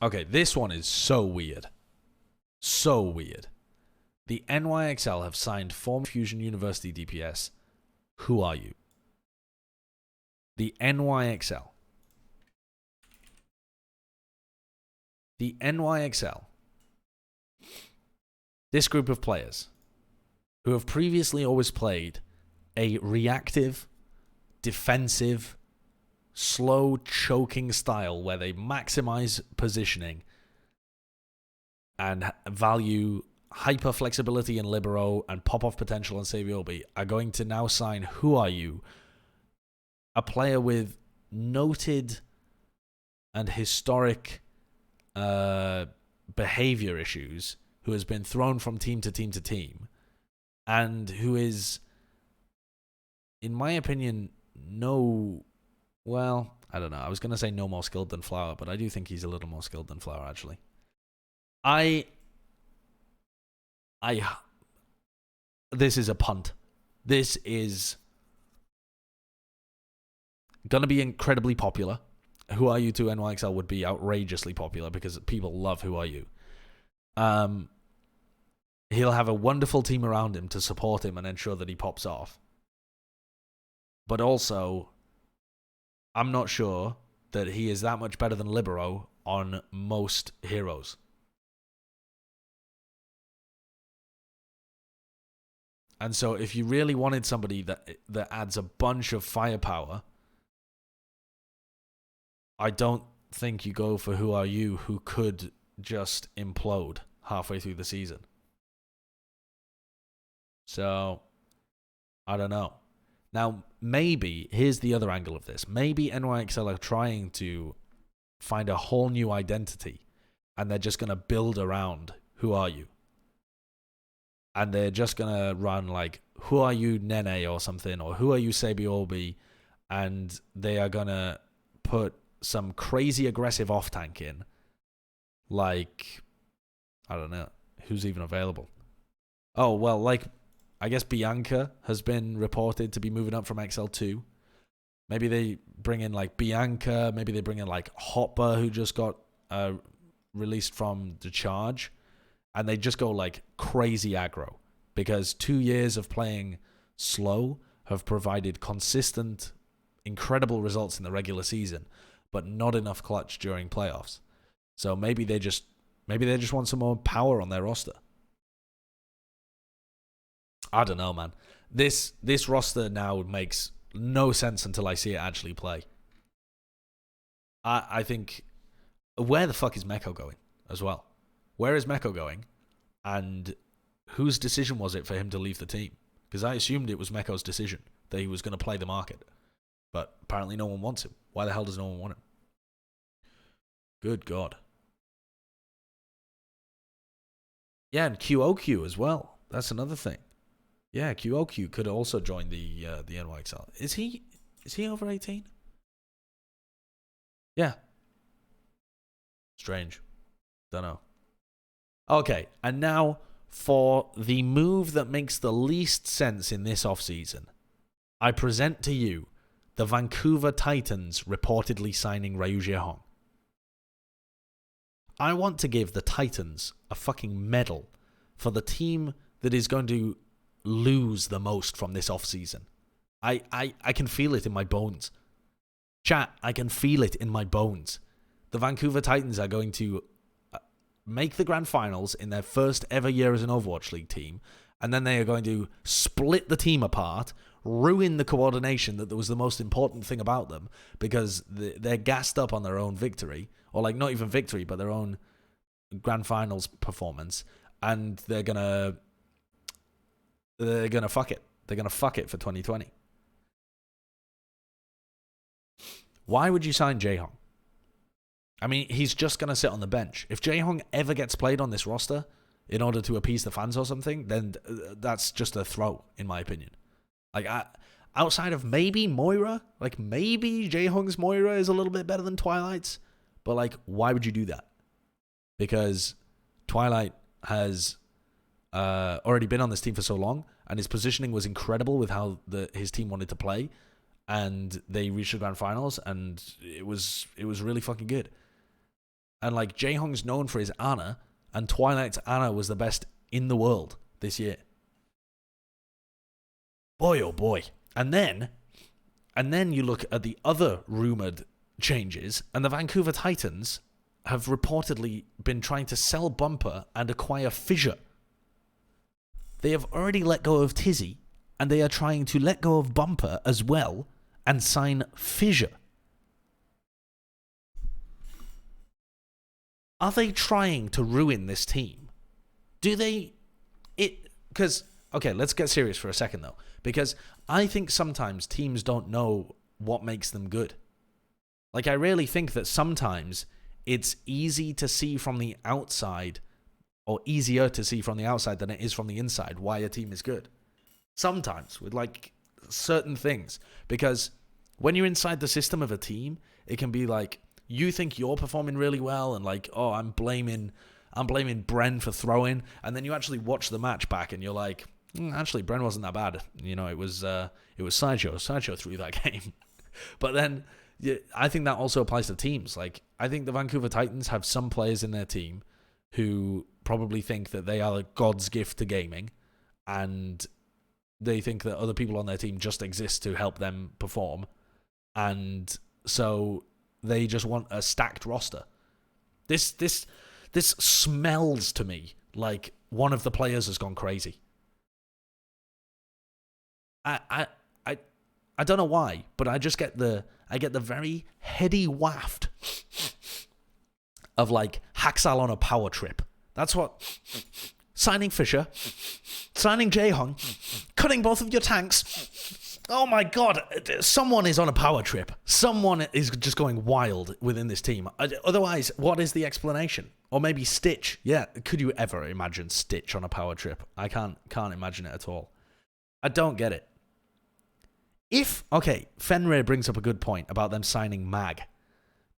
Okay, this one is so weird. So weird. The NYXL have signed former Fusion University DPS. Who are you? The NYXL. The NYXL. This group of players who have previously always played a reactive, defensive, slow, choking style where they maximize positioning and value hyper flexibility in libero and pop-off potential on Saviobi, are going to now sign Who Are You? A player with noted and historic behavior issues, who has been thrown from team to team to team, and who is, in my opinion, I don't know. I was going to say no more skilled than Flower, but I do think he's a little more skilled than Flower, actually. This is a punt. This is going to be incredibly popular. Who Are You to NYXL would be outrageously popular because people love Who Are You. He'll have a wonderful team around him to support him and ensure that he pops off. But also, I'm not sure that he is that much better than libero on most heroes. And so if you really wanted somebody that adds a bunch of firepower, I don't think you go for Who Are You, who could just implode halfway through the season. So, I don't know. Now, maybe, here's the other angle of this. Maybe NYXL are trying to find a whole new identity, and they're just going to build around Who Are You? And they're just going to run like, Who Are You Nene or something, or Who Are You Sabiobi, and they are going to put some crazy aggressive off-tank in. Like, I don't know, who's even available? Oh, well, like, I guess Bianca has been reported to be moving up from XL2. Maybe they bring in, like, Bianca. Maybe they bring in, like, Hopper, who just got released from the charge. And they just go, like, crazy aggro. Because 2 years of playing slow have provided consistent, incredible results in the regular season, but not enough clutch during playoffs. So maybe they just want some more power on their roster. I don't know, man. This roster now makes no sense until I see it actually play. I think, where the fuck is Meko going as well? Where is Meko going? And whose decision was it for him to leave the team? Because I assumed it was Meko's decision that he was going to play the market. But apparently no one wants him. Why the hell does no one want him? Good God. Yeah, and QOQ as well. That's another thing. Yeah, QOQ could also join the NYXL. Is he over 18? Yeah. Strange. Don't know. Okay, and now for the move that makes the least sense in this offseason, I present to you the Vancouver Titans reportedly signing Ryu Jiehong. I want to give the Titans a fucking medal for the team that is going to lose the most from this offseason. I can feel it in my bones. Chat, I can feel it in my bones. The Vancouver Titans are going to make the grand finals in their first ever year as an Overwatch League team, and then they are going to split the team apart, ruin the coordination that was the most important thing about them, because they're gassed up on their own victory, or like not even victory, but their own grand finals performance, and they're gonna fuck it. They're gonna fuck it for 2020. Why would you sign Jiehong? I mean, he's just going to sit on the bench. If Jiehong ever gets played on this roster in order to appease the fans or something, then that's just a throw, in my opinion. Like, outside of maybe Moira, like maybe Jiehong's Moira is a little bit better than Twilight's, but like, why would you do that? Because Twilight has already been on this team for so long, and his positioning was incredible with how his team wanted to play, and they reached the grand finals, and it was really fucking good. And like Jae-Hong's known for his Ana, and Twilight's Ana was the best in the world this year. Boy, oh boy. And then you look at the other rumored changes, and the Vancouver Titans have reportedly been trying to sell Bumper and acquire Fissure. They have already let go of Tizzy, and they are trying to let go of Bumper as well and sign Fissure. Are they trying to ruin this team? Because, okay, let's get serious for a second, though. Because I think sometimes teams don't know what makes them good. Like, I really think that sometimes it's easy to see from the outside, or easier to see from the outside than it is from the inside, why a team is good. Sometimes, with, like, certain things. Because when you're inside the system of a team, it can be like, you think you're performing really well, and like, oh, I'm blaming Bren for throwing, and then you actually watch the match back, and you're like, actually, Bren wasn't that bad. You know, it was Sideshow. Sideshow threw that game. But then, I think that also applies to teams. Like, I think the Vancouver Titans have some players in their team who probably think that they are God's gift to gaming, and they think that other people on their team just exist to help them perform, and so they just want a stacked roster. This smells to me like one of the players has gone crazy. I don't know why, but I just get the very heady waft of like Haxal on a power trip. That's what signing Fissure, signing Jae-Hong, cutting both of your tanks. Oh my God, someone is on a power trip. Someone is just going wild within this team. Otherwise, what is the explanation? Or maybe Stitch. Yeah, could you ever imagine Stitch on a power trip? I can't imagine it at all. I don't get it. Fenrir brings up a good point about them signing Mag.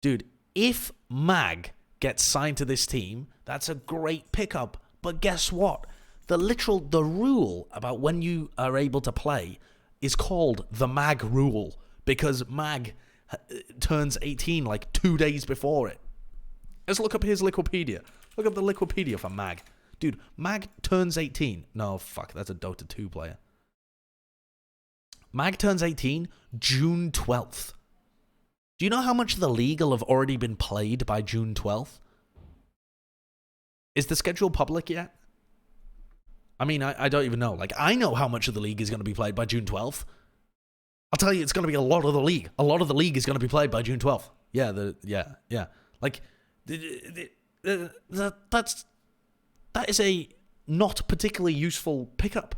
Dude, if Mag gets signed to this team, that's a great pickup. But guess what? The rule about when you are able to play is called the Mag rule, because Mag turns 18 like 2 days before it. Let's look up his Liquipedia. Look up the Liquipedia for Mag. Dude, Mag turns 18. No, fuck, that's a Dota 2 player. Mag turns 18 June 12th. Do you know how much of the league will have already been played by June 12th? Is the schedule public yet? I mean, I don't even know. Like, I know how much of the league is going to be played by June 12th. I'll tell you, it's going to be a lot of the league. A lot of the league is going to be played by June 12th. Yeah. Like, that is a not particularly useful pickup.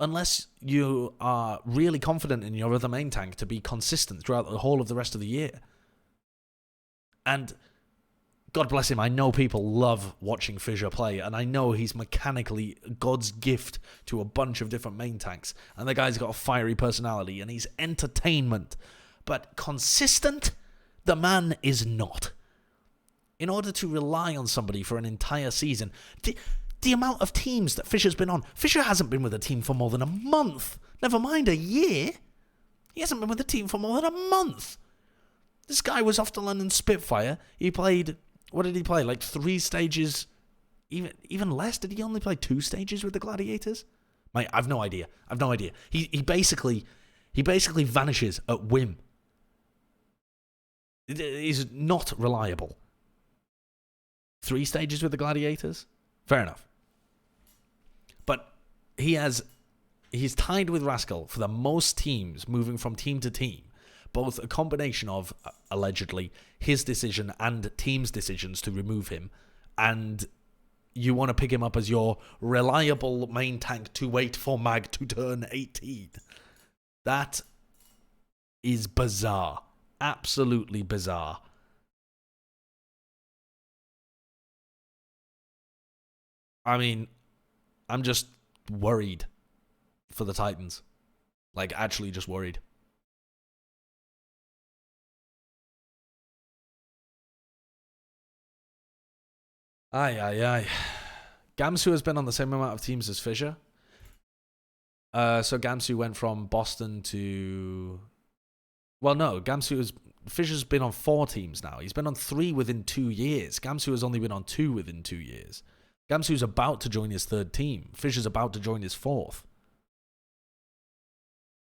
Unless you are really confident in your other main tank to be consistent throughout the whole of the rest of the year. And God bless him, I know people love watching Fissure play, and I know he's mechanically God's gift to a bunch of different main tanks, and the guy's got a fiery personality, and he's entertainment. But consistent, the man is not. In order to rely on somebody for an entire season, the amount of teams that Fisher's been on, Fissure hasn't been with a team for more than a month, never mind a year. He hasn't been with a team for more than a month. This guy was off to London Spitfire. He played... What did he play? Like 3 stages? Even less? Did he only play 2 stages with the Gladiators? I've no idea. He basically vanishes at whim. He's not reliable. 3 stages with the Gladiators? Fair enough. But he's tied with Rascal for the most teams moving from team to team. Both a combination of, allegedly, his decision and team's decisions to remove him, and you want to pick him up as your reliable main tank to wait for Mag to turn 18. That is bizarre. Absolutely bizarre. I mean, I'm just worried for the Titans. Like, actually just worried. Aye. Gamsu has been on the same amount of teams as Fissure. So Gamsu went from Boston to... Well, no, Gamsu Fisher's been on 4 teams now. He's been on 3 within 2 years. Gamsu has only been on 2 within 2 years. Gamsu's about to join his 3rd team. Fisher's about to join his 4th.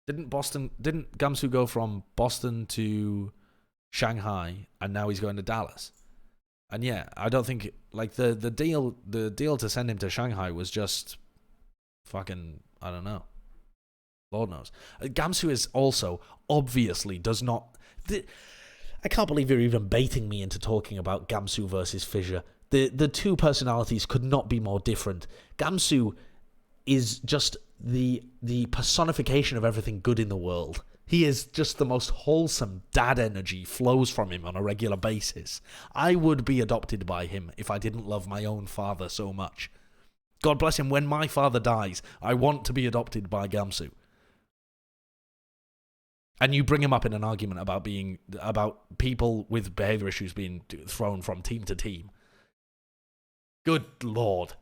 Didn't Gamsu go from Boston to Shanghai, and now he's going to Dallas? And yeah, I don't think like the deal to send him to Shanghai was just fucking, I don't know. Lord knows. Gamsu is also obviously does not. I can't believe you're even baiting me into talking about Gamsu versus Fisher. The two personalities could not be more different. Gamsu is just the personification of everything good in the world. He is just the most wholesome. Dad energy flows from him on a regular basis. I would be adopted by him if I didn't love my own father so much. God bless him. When my father dies, I want to be adopted by Gamsu. And you bring him up in an argument about people with behavior issues being thrown from team to team. Good Lord.